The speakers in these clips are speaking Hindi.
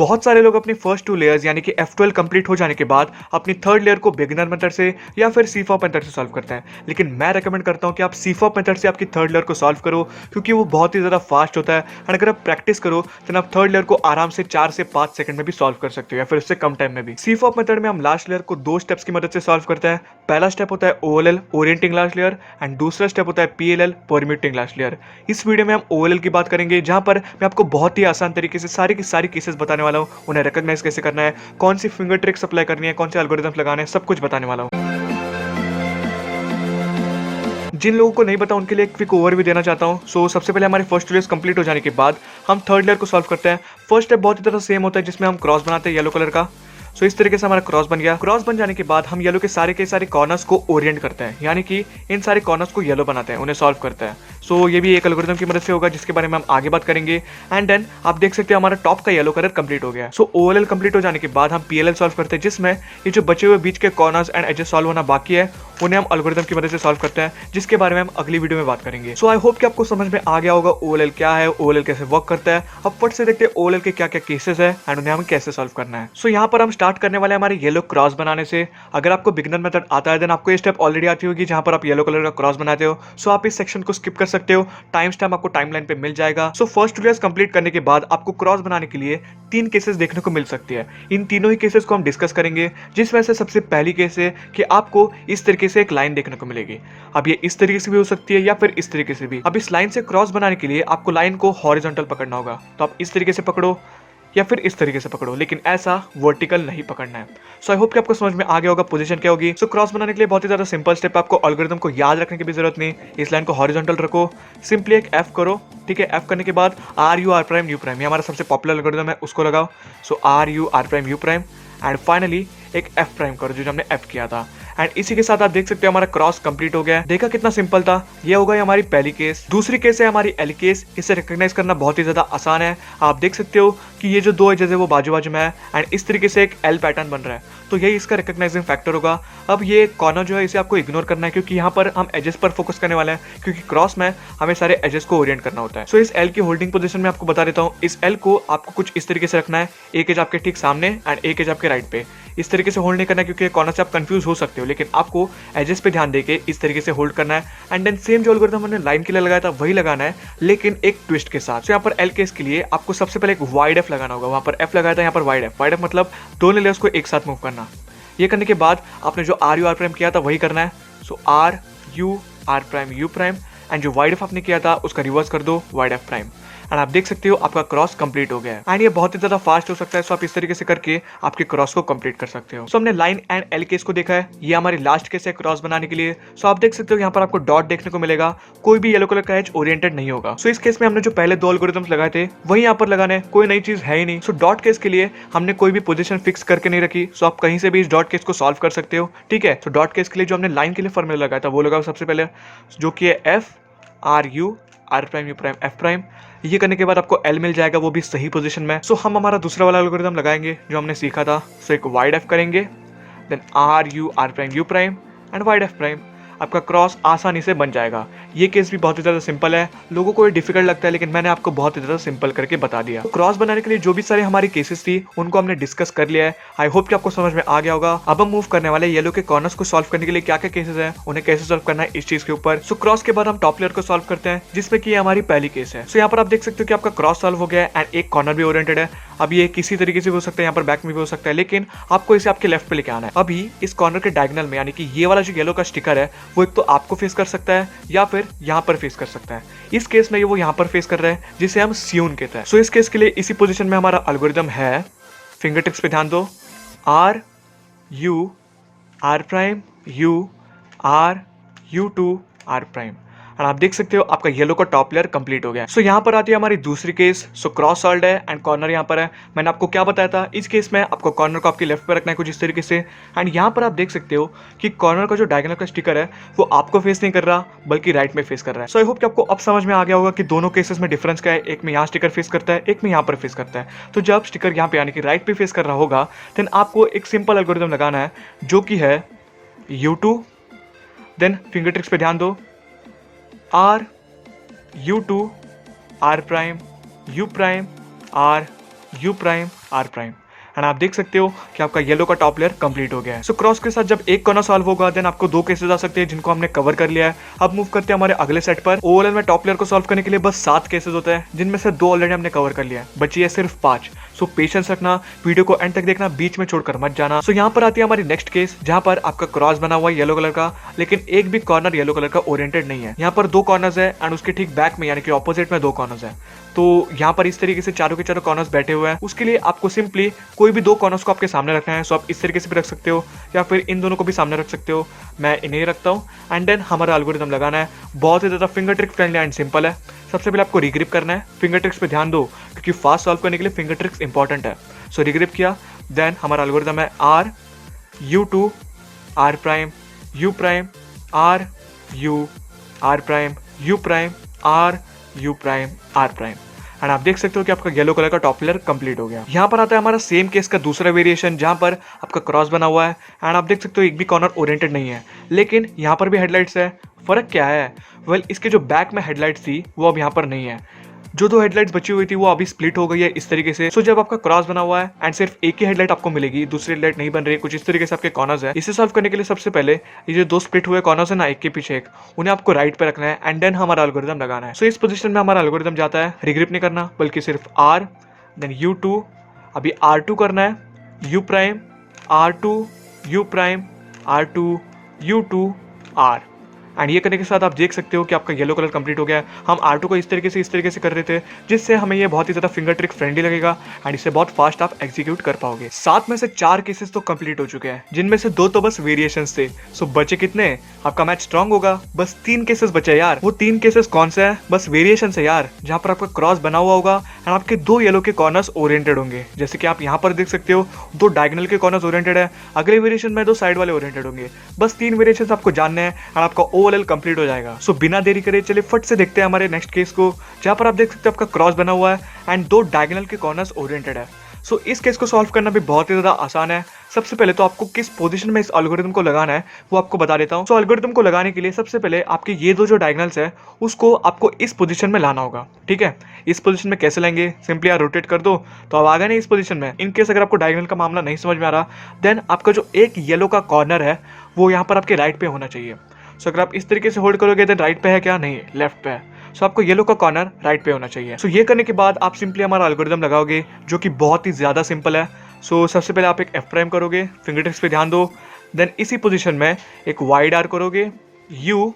बहुत सारे लोग अपनी फर्स्ट 2 लेयर्स यानी कि F12 कंप्लीट हो जाने के बाद अपनी थर्ड लेयर को बिगिनर मेथड से या फिर CFOP मेथड से सॉल्व करते हैं, लेकिन मैं रेकमेंड करता हूं कि आप CFOP मेथड से आपकी थर्ड लेयर को सॉल्व करो, क्योंकि वो बहुत ही ज़्यादा फास्ट होता है। और अगर आप प्रैक्टिस करो तो आप थर्ड लेयर को आराम से 4 से 5 सेकंड में भी सॉल्व कर सकते हो या फिर उससे कम टाइम में भी। CFOP मेथड में हम लास्ट लेयर को 2 स्टेप्स की मदद से सॉल्व करते हैं। पहला स्टेप होता है OLL orienting last layer and दूसरा स्टेप होता है PLL परम्यूटिंग लास्ट लेयर। इस वीडियो में हम OLL की बात करेंगे, जहां पर मैं आपको बहुत ही आसान तरीके से सारी की सारी केसेस बताने वाला हूं, उन्हें रिकॉग्नाइज कैसे करना है, कौन सी फिंगर ट्रिक्स अप्लाई करनी है, कौन से एल्गोरिथम्स लगाने हैं, सब कुछ बताने वाला हूं। जिन लोगों को नहीं पता उनके लिए एक क्विक ओवरव्यू देना चाहता हूं। सो सबसे पहले हमारी फर्स्ट लेयर कंप्लीट हो जाने के बाद हम थर्ड लेयर को सॉल्व करते हैं। फर्स्ट स्टेप बहुत ही तरह सेम होता है, जिसमें हम क्रॉस बनाते हैं येलो कलर का। सो इस तरीके से हमारा क्रॉस बन गया। क्रॉस बन जाने के बाद हम येलो के सारे कॉर्नर्स को ओरिएंट करते हैं, यानी कि इन सारे कॉर्नर्स को येलो बनाते हैं, उन्हें सॉल्व करते हैं। सो ये भी एक एल्गोरिथम की मदद से होगा, जिसके बारे में हम आगे बात करेंगे। एंड देन आप देख सकते हो हमारा टॉप का येलो कलर कंप्लीट हो गया। सो OLL कंप्लीट हो जाने के बाद हम PLL सॉल्व करते हैं, जिसमें ये जो बचे हुए बीच के कॉर्नर्स एंड एजेस सॉल्व होना बाकी है, उन्हें हम एल्गोरिथम की मदद से सॉल्व करते हैं, जिसके बारे में हम अगली वीडियो में बात करेंगे। सो आई होप कि आपको समझ में आ गया होगा OLL क्या है, OLL कैसे वर्क करता है। अब फट से देखते हैं OLL के क्या क्या केसेस है एंड उन्हें हमें कैसे सॉल्व करना है। सो यहाँ पर हम स्टार्ट करने वाले हमारे येलो क्रॉस बनाने से। अगर आपको बिगिनर मेथड आता है देन आपको ये स्टेप ऑलरेडी आती होगी, जहां पर आप येलो कलर का क्रॉस बनाते हो। सो आप इस सेक्शन को स्किप कर सकते हो, टाइम स्टैम्प आपको टाइमलाइन पे मिल जाएगा। सो फर्स्ट 2 लेयर्स कंप्लीट करने के बाद आपको क्रॉस बनाने के लिए 3 केसेस देखने को मिल सकती है। इन तीनों ही केसेस को हम डिस्कस करेंगे, जिसमें से सबसे पहली केस है कि आपको इस तरीके से एक लाइन देखने को मिलेगी। अब ये इस तरीके से भी हो सकती है या फिर इस तरीके से भी। अब इस लाइन से क्रॉस बनाने के लिए आपको लाइन को हॉरिजॉन्टल पकड़ना होगा, तो आप इस तरीके से पकड़ो या फिर इस तरीके से पकड़ो, लेकिन ऐसा वर्टिकल नहीं पकड़ना है। सो आई होप कि आपको समझ में आ गया होगा पोजीशन क्या होगी। सो क्रॉस बनाने के लिए बहुत ही ज्यादा सिंपल स्टेप, आपको एल्गोरिथम को याद रखने की भी जरूरत नहीं। इस लाइन को हॉरिजॉन्टल रखो, सिंपली एक F करो, ठीक है। F करने के बाद RU R prime U prime, ये हमारा सबसे पॉपुलर एल्गोरिथम है, उसको लगाओ। सो RU R prime U prime and finally एक F प्राइम करो, जो हमने F किया था। एंड इसी के साथ आप देख सकते हो हमारा क्रॉस कंप्लीट हो गया है। देखा कितना सिंपल था। ये हो गई हमारी पहली केस। दूसरी केस है हमारी L केस। इसे रिकॉग्नाइज करना बहुत ही ज्यादा आसान है। आप देख सकते हो कि ये जो 2 एजेस है वो बाजू बाजू में है एंड इस तरीके से एक L पैटर्न बन रहा है, तो यही इसका रिकॉग्नाइजिंग फैक्टर होगा। अब ये कॉर्नर जो है इसे आपको इग्नोर करना है, क्योंकि यहाँ पर हम एजेस पर फोकस करने वाले हैं, क्योंकि क्रॉस में हमें सारे एजेस को ओरिएंट करना होता है। सो इस L की होल्डिंग पोजीशन में आपको बता देता हूँ। इस L को आपको कुछ इस तरीके से रखना है, एक एज आपके ठीक सामने एंड एक एज आपके राइट पे। इस तरीके से होल्ड नहीं करना है, क्योंकि कॉर्नर से आप कंफ्यूज हो सकते हो, लेकिन आपको एजेस पे ध्यान देके इस तरीके से होल्ड करना है। एंड देन सेम जो एल्गोरिथम हमने लाइन के लिए लगाया था वही लगाना है, लेकिन एक ट्विस्ट के साथ। तो यहाँ पर L केस के लिए आपको सबसे पहले एक वाइड F लगाना होगा। वहां पर F लगाया था, यहाँ पर वाइड F मतलब दोनों लेयर्स को एक साथ मूव करना। ये करने के बाद आपने जो RU R प्राइम किया था वही करना है। सो RU R prime U prime and जो वाइड F आपने किया था उसका रिवर्स कर दो वाइड F प्राइम। एंड आप देख सकते हो आपका क्रॉस कंप्लीट हो गया है। एंड ये बहुत ही ज्यादा फास्ट हो सकता है, सो आप इस तरीके से करके आपके क्रॉस को कंप्लीट कर सकते हो। सो हमने लाइन एंड L केस को देखा है, ये हमारी लास्ट केस है क्रॉस बनाने के लिए। सो आप देख सकते हो यहाँ पर आपको डॉट देखने को मिलेगा, कोई भी येलो कलर का एज ओरिएंटेड नहीं होगा। सो इस केस में हमने जो पहले 2 एल्गोरिथम्स लगाए थे वही यहाँ पर लगाने, कोई नई चीज है ही नहीं। सो डॉट केस के लिए हमने कोई भी पोजीशन फिक्स करके नहीं रखी, सो आप कहीं से भी इस डॉट केस को सॉल्व कर सकते हो, ठीक है। तो डॉट केस के लिए जो हमने लाइन के लिए फॉर्मूला लगाया था वो लगाओ सबसे पहले, जो कि है F RU R prime U prime F prime. ये करने के बाद आपको L मिल जाएगा, वो भी सही पोजीशन में। सो हम हमारा दूसरा वाला एल्गोरिथम लगाएंगे जो हमने सीखा था। सो एक वाइड F करेंगे, then RU R prime U prime and wide F prime. आपका क्रॉस आसानी से बन जाएगा। ये केस भी बहुत ही ज़्यादा सिंपल है, लोगों को ये डिफिकल्ट लगता है, लेकिन मैंने आपको बहुत ही ज़्यादा सिंपल करके बता दिया। तो क्रॉस बनाने के लिए जो भी सारे हमारी केसेस थी उनको हमने डिस्कस कर लिया है। आई होप कि आपको समझ में आ गया होगा। अब हम मूव करने वाले येलो के कॉर्नर्स को सॉल्व करने के लिए क्या क्या केसेस है, उन्हें कैसे सॉल्व करना है इस चीज के ऊपर। सो क्रॉस के बाद हम टॉप लेयर को सॉल्व करते हैं, जिसमें कि हमारी पहली केस है। सो यहाँ पर आप देख सकते हो कि आपका क्रॉस सॉल्व हो गया है एंड एक कॉर्नर भी ओरिएंटेड है। अब ये किसी तरीके से भी हो सकता है, यहाँ पर बैक में भी हो सकता है, लेकिन आपको इसे आपके लेफ्ट पे लेके आना है। अभी इस कॉर्नर के डायगोनल में, यानी कि ये वाला जो येलो का स्टिकर है वो एक तो आपको फेस कर सकता है या फिर यहाँ पर फेस कर सकता है। इस केस में ये वो यहाँ पर फेस कर रहा है, जिसे हम स्यून कहते हैं। सो इस केस के लिए इसी पोजीशन में हमारा एल्गोरिथम है। फिंगर टिप्स पे ध्यान दो, RU R prime U RU2 R prime. और आप देख सकते हो आपका येलो का टॉप लेयर कंप्लीट हो गया है। सो यहाँ पर आती है हमारी दूसरी केस। सो क्रॉस सॉल्व्ड है एंड कॉर्नर यहाँ पर है। मैंने आपको क्या बताया था, इस केस में आपको कॉर्नर को आपके लेफ्ट पे रखना है कुछ इस तरीके से। एंड यहाँ पर आप देख सकते हो कि कॉर्नर का जो डायगोनल का स्टिकर है वो आपको फेस नहीं कर रहा बल्कि राइट में फेस कर रहा है। सो आई होप कि आपको अब समझ में आ गया होगा कि दोनों केसेस में डिफरेंस क्या है। एक में यहाँ स्टिकर फेस करता है, एक में यहाँ पर फेस करता है। तो जब स्टिकर यहाँ पे यानी कि राइट पे फेस कर रहा होगा देन आपको एक सिंपल एल्गोरिथम लगाना है, जो कि है U2। देन फिंगर टिप्स पे ध्यान दो, RU2 R prime U prime RU2 U prime R prime. And आप देख सकते हो कि आपका येलो का टॉप लेयर कंप्लीट हो गया है। सो क्रॉस के साथ जब एक कॉर्नर सॉल्व होगा देन आपको दो केसेस आ सकते हैं जिनको हमने कवर कर लिया है। अब मूव करते हैं हमारे अगले सेट पर। ओवरऑल में टॉप लेयर को सॉल्व करने के लिए बस 7 केसेस होते हैं जिनमें से 2 ऑलरेडी हमने कवर कर लिया है, बची है सिर्फ 5। सो पेशेंस रखना, वीडियो को एंड तक देखना, बीच में छोड़कर मत जाना। सो यहाँ पर आती है हमारी नेक्स्ट केस जहाँ पर आपका क्रॉस बना हुआ है येलो कलर का, लेकिन एक भी कॉर्नर येलो कलर का ओरिएंटेड नहीं है। यहाँ पर 2 कॉर्नर्स है एंड उसके ठीक बैक में यानी कि ऑपोजिट में 2 कॉर्नर्स है। तो यहाँ पर इस तरीके से चारों के चारों कॉर्नर्स बैठे हुए हैं। उसके लिए आपको सिंपली कोई भी 2 कॉर्नर्स को आपके सामने रखना है। सो आप इस तरीके से भी रख सकते हो या फिर इन दोनों को भी सामने रख सकते हो। मैं इन्हें रखता हूँ एंड देन हमारा एल्गोरिथम लगाना है। बहुत ही ज़्यादा finger trick friendly and simple है। सबसे पहले आपको रिग्रिप करना है। फिंगर ट्रिक्स पे ध्यान दो क्योंकि फास्ट सॉल्व करने के लिए फिंगर ट्रिक्स इंपॉर्टेंट है। सो रिग्रिप किया देन हमारा एल्गोरिथम है R U two R prime U prime R U R prime U prime R U prime R prime. And आप देख सकते हो कि आपका येलो कलर का टॉप लेयर कंप्लीट हो गया। यहाँ पर आता है हमारा सेम केस का दूसरा वेरिएशन जहाँ पर आपका क्रॉस बना हुआ है एंड आप देख सकते हो एक भी कॉर्नर ओरिएंटेड नहीं है, लेकिन यहाँ पर भी हेडलाइट्स है। फर्क क्या है? वेल इसके जो बैक में हेडलाइट्स थी वो अब यहाँ पर नहीं है। जो 2 हेडलाइट्स बची हुई थी वो अभी स्प्लिट हो गई है इस तरीके से। सो जब आपका क्रॉस बना हुआ है एंड सिर्फ एक ही हेडलाइट आपको मिलेगी, दूसरी हेडलाइट नहीं बन रही, कुछ इस तरीके से आपके कॉर्नर्स है। इसे सॉल्व करने के लिए सबसे पहले ये जो 2 स्प्लिट हुए कॉर्नर्स है ना, एक के पीछे एक, उन्हें आपको राइट पे रखना है एंड देन हमारा एल्गोरिथम लगाना है। सो इस पोजीशन में हमारा एल्गोरिथम जाता है। रिग्रिप नहीं करना बल्कि सिर्फ आर देन यू टू, अभी R2 करना है, U prime R2 U prime R2 U two R। And ये करने के साथ आप देख सकते हो कि आपका येलो कलर कंप्लीट हो गया है। हम R2 को इस तरीके से कर रहे थे जिससे हमें ये बहुत ही ज़्यादा फिंगर ट्रिक फ्रेंडली लगेगा एंड इससे बहुत फास्ट आप एग्जीक्यूट कर पाओगे। 7 में से 4 केसेस तो कंप्लीट हो चुके हैं जिनमें से 2 तो बस वेरिएशंस थे। सो बचे कितने? आपका मैच स्ट्रांग होगा। बस 3 केसेस बचे यार। वो 3 केसेस कौन से हैं? बस वेरिएशन है यार, जहाँ पर आपका क्रॉस बना हुआ होगा एंड आपके 2 येलो के कॉर्नर्स ओरिएंटेड होंगे। जैसे कि आप यहाँ पर देख सकते हो 2 डायगोनल के कॉर्नर्स ओरिएंटेड है, अगले वेरिएशन में 2 साइड वाले ओरिएंटेड होंगे। बस 3 वेरिएशन आपको जानने हैं एंड आपका ओवरऑल कंप्लीट हो जाएगा। सो बिना देरी करे चलिए फट से देखते हैं हमारे नेक्स्ट केस को, जहां पर आप देख सकते हो आपका क्रॉस बना हुआ है एंड 2 डायगोनल के कॉर्नर्स ओरिएंटेड है। सो इस केस को सॉल्व करना भी बहुत ही ज़्यादा आसान है। सबसे पहले तो आपको किस पोजीशन में इस एल्गोरिथम को लगाना है वो आपको बता देता हूँ। सो एल्गोरिथम को लगाने के लिए सबसे पहले आपके ये 2 जो डायगोनल्स है उसको आपको इस पोजीशन में लाना होगा। ठीक है, इस पोजीशन में कैसे लाएंगे? सिंपली आप रोटेट कर दो तो अब आ गए ना इस पोजीशन में। इन केस अगर आपको डायगोनल का मामला नहीं समझ में आ रहा देन आपका जो एक येलो का कॉर्नर है वो यहाँ पर आपके राइट पे होना चाहिए। सो अगर आप इस तरीके से होल्ड करोगे तो राइट पे है क्या? नहीं, लेफ्ट पे है। सो आपको येलो का कॉर्नर राइट पे होना चाहिए। सो ये करने के बाद आप सिंपली हमारा एल्गोरिथम लगाओगे जो कि बहुत ही ज़्यादा सिंपल है। सो सबसे पहले आप एक एफ प्राइम करोगे, फिंगर टिप्स पे ध्यान दो, देन इसी पोजीशन में एक वाइड आर करोगे, U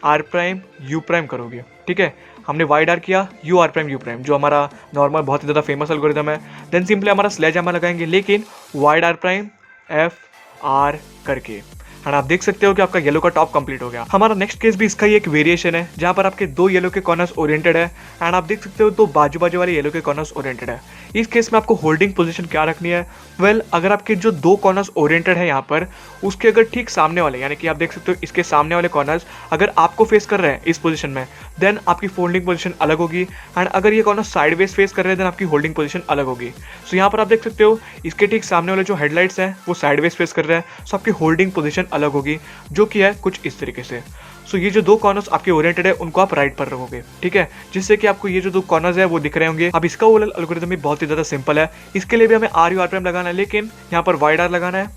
R prime U prime करोगे। ठीक है, हमने वाइड आर किया, U R prime U prime, जो हमारा नॉर्मल बहुत ही ज़्यादा फेमस एल्गोरिथम है। देन सिंपली हमारा स्लेज हैमर लगाएंगे लेकिन wide R prime F R करके। एंड आप देख सकते हो कि आपका येलो का टॉप कंप्लीट हो गया। हमारा नेक्स्ट केस भी इसका ही एक वेरिएशन है जहां पर आपके 2 येलो के कॉर्नर्स ओरिएंटेड है एंड आप देख सकते हो 2 बाजू बाजू वाले येलो के कॉर्नर्स ओरिएंटेड है। इस केस में आपको होल्डिंग पोजीशन क्या रखनी है? वेल अगर आपके जो 2 कॉर्नर्स ओरिएंटेड है यहाँ पर उसके अगर ठीक सामने वाले यानी कि आप देख सकते हो इसके सामने वाले कॉर्नर्स अगर आपको फेस कर रहे हैं इस पोजीशन में देन आपकी फोल्डिंग पोजीशन अलग होगी एंड अगर ये कॉर्नर साइडवेज फेस कर रहे हैं देन आपकी होल्डिंग पोजीशन अलग होगी। सो यहाँ पर आप देख सकते हो इसके ठीक सामने वाले जो हेडलाइट्स हैं वो साइडवेज फेस कर रहे हैं, सो आपकी होल्डिंग पोजीशन अलग होगी जो कि है कुछ इस तरीके से। सो ये जो 2 कॉर्नर्स आपके ओरिएंटेड है उनको आप राइट पर रखोगे। ठीक है, जिससे कि आपको ये जो 2 कॉर्नर्स है वो दिख रहे होंगे। अब इसका ओवरऑल एल्गोरिथम भी बहुत ही ज़्यादा सिंपल है। इसके लिए भी हमें आर यू आर प्राइम लगाना है लेकिन यहाँ पर वाइड आर लगाना है,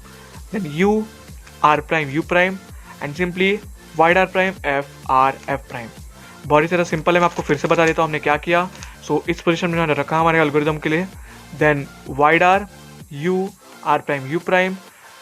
then U R prime U prime and simply wide R prime F prime. बहुत ही ज़्यादा सिंपल है, मैं आपको फिर से बता देता हूँ हमने क्या किया। सो इस पोजीशन में मैंने रखा हमारे एल्गोरिथम के लिए, then wide R U R prime U prime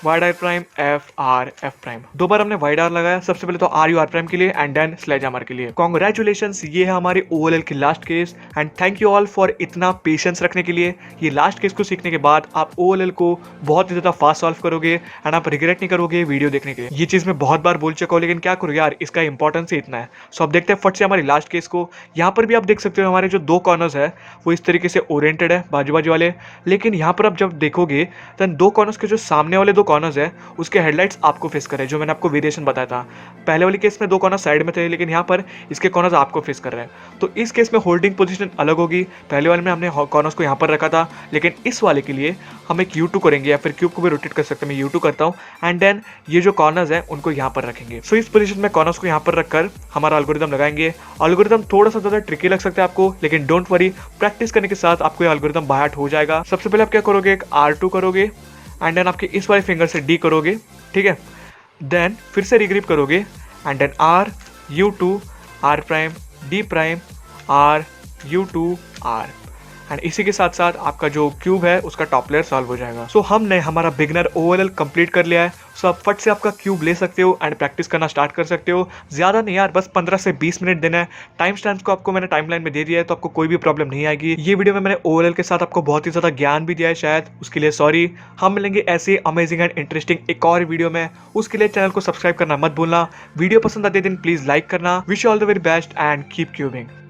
wide R prime F prime. 2 बार हमने वाइड आर लगाया, सबसे पहले तो आर यू आर प्राइम के लिए एंड देन स्लेज हैमर के लिए। कॉन्ग्रेचुलेशंस, ये है हमारे ओवरऑल की last case and thank you all for इतना पेशेंस रखने के लिए। ये लास्ट केस को सीखने के बाद आप ओवरऑल को बहुत ही ज़्यादा फास्ट सॉल्व करोगे एंड आप रिग्रेट नहीं करोगे वीडियो देखने के लिए। ये चीज़ मैं बहुत बार बोल चुका हूँ लेकिन क्या करूँ यार, इसका इंपॉर्टेंस ही इतना है। सो अब देखते हैं फट से हमारी लास्ट केस को। यहाँ पर भी आप देख सकते हो हमारे जो 2 कॉर्नर्स है वो इस तरीके से ओरिएंटेड है बाजू बाजू वाले, लेकिन यहाँ पर आप जब देखोगे देन 2 कॉर्नर्स के जो सामने वाले 2 कॉर्नर्स है उसके हेडलाइट्स आपको फेस कर रहे हैं, जो मैंने आपको वेरिएशन बताया था। पहले वाली केस में 2 कॉर्नर साइड में थे, लेकिन यहाँ पर इसके कॉर्नर्स आपको फेस कर रहे हैं। तो इस केस में होल्डिंग पोजीशन अलग होगी। पहले वाले में हमने कॉर्नर्स को यहाँ पर रखा था, लेकिन इस वाले के लिए हम एक U2 करेंगे, या फिर क्यूब को भी रोटेट कर सकते हैं। मैं U2 करता हूँ एंड देन ये जो कॉर्नर्स हैं उनको यहाँ पर रखेंगे। सो इस पोजीशन में कॉर्नर्स को यहाँ पर रखकर हमारा एल्गोरिथम लगाएंगे। एल्गोरिथम थोड़ा सा ज़्यादा ट्रिकी लग सकता है आपको, लेकिन डोंट वरी, प्रैक्टिस करने के साथ आपको ये एल्गोरिथम बाय हार्ट हो जाएगा। सबसे पहले आप क्या करोगे, एक R2 करोगे एंड देन आपके इस वाले फिंगर से D करोगे, ठीक है। देन फिर से रिग्रिप करोगे and then R U2 R prime D prime R U2 R, and इसी के साथ साथ आपका जो क्यूब है उसका टॉप लेयर सॉल्व हो जाएगा। सो हमने हमारा बिगनर OLL कंप्लीट कर लिया है। सो आप फट से आपका क्यूब ले सकते हो एंड प्रैक्टिस करना स्टार्ट कर सकते हो। ज़्यादा नहीं यार, बस 15 से 20 मिनट देना है। टाइम स्टैम्प्स को आपको मैंने टाइमलाइन में दे दिया है, तो आपको कोई भी प्रॉब्लम नहीं आएगी। ये वीडियो में मैंने OLL के साथ आपको बहुत ही ज़्यादा ज्ञान भी दिया है, शायद उसके लिए सॉरी। हम मिलेंगे ऐसे अमेजिंग एंड इंटरेस्टिंग एक और वीडियो में। उसके लिए चैनल को सब्सक्राइब करना मत भूलना। वीडियो पसंद आते दिन प्लीज़ लाइक करना। Wish you all the very best and keep cubing.